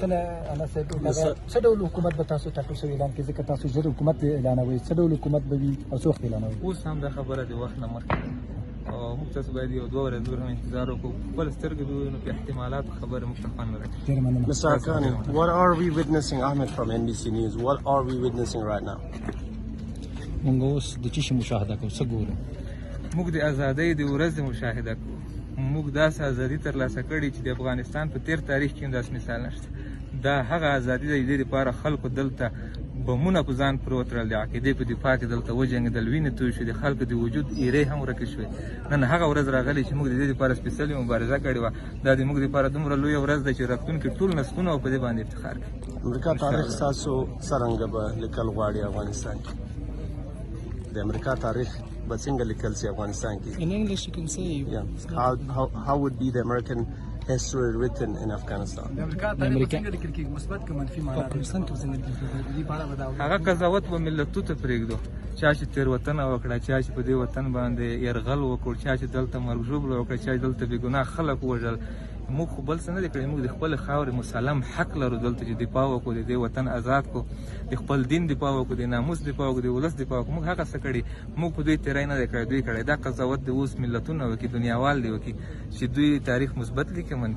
پوښتنه انا صاحب څه ډول حکومت به تاسو ټاکل شوی اعلان کړي ځکه تاسو ژر حکومت اعلانوي څه ډول حکومت به وي او څه وخت اعلانوي اوس هم دا خبره د وخت نه مخکې او موږ تاسو باید یو 2 ورځې هم انتظار وکړو خپل سترګې به ووینو په احتمالاتو خبره موږ ته خوند نه راکوي. ډېره مننه. Mr. Arkani, what are we witnessing, Ahmed from NBC News? What are we witnessing right now? موږ اوس د چی شي مشاهده کوو څه ګورو موږ د ازادۍ د ورځې مشاهده کوو. موږ داسې ازادي ترلاسه کړې چې د افغانستان په تیر تاریخ کې هم داسې مثال نشته. دا هغه ازادي ده د دې لپاره خلکو دلته بمونه په ځان پر وتړل د عقیدې په دفاع کې دلته وجنګېدل وینې توی شوې د خلکو د وجود ایرې هم ورکې شوې. نن هغه ورځ راغلې چې موږ د دې لپاره سپېڅلې مبارزه کړې وه. دا د موږ لپاره دومره لویه ورځ ده چې راتلونکي ټول نسلونه په دې باندې افتخار کوي. امریکا تاریخ ستاسو څرنګه به لیکل غواړي افغانستان کې؟ د امریکا تاریخ به څنګه لیکل سي افغانستان کې؟ In English you can say How would be the American history written in Afghanistan? هغه قضاوت به ملتو ته پرېږدو چا چې تېروتنه وکړه چا چې په دې وطن باندې یرغل وکړ چا چې دلته مرګ ژوبله وکړه چا چې دلته بېګناه خلک ووژل. موږ خو بل څه نه دی کړی. موږ د خپلې خاورې مسلم حق لرو دلته چې دفاع وکړو د دې وطن آزاد کړو د خپل دین دفاع وکړو د ناموس دفاع وکړو د ولس دفاع وکړو. موږ هغه څه کړي موږ په دوی تېری نه دی کړی دوی کړی. دا قضاوت د اوس ملتونه وکړي دنیاوال دی وکړي چې دوی تاریخ مثبت لیکي منفي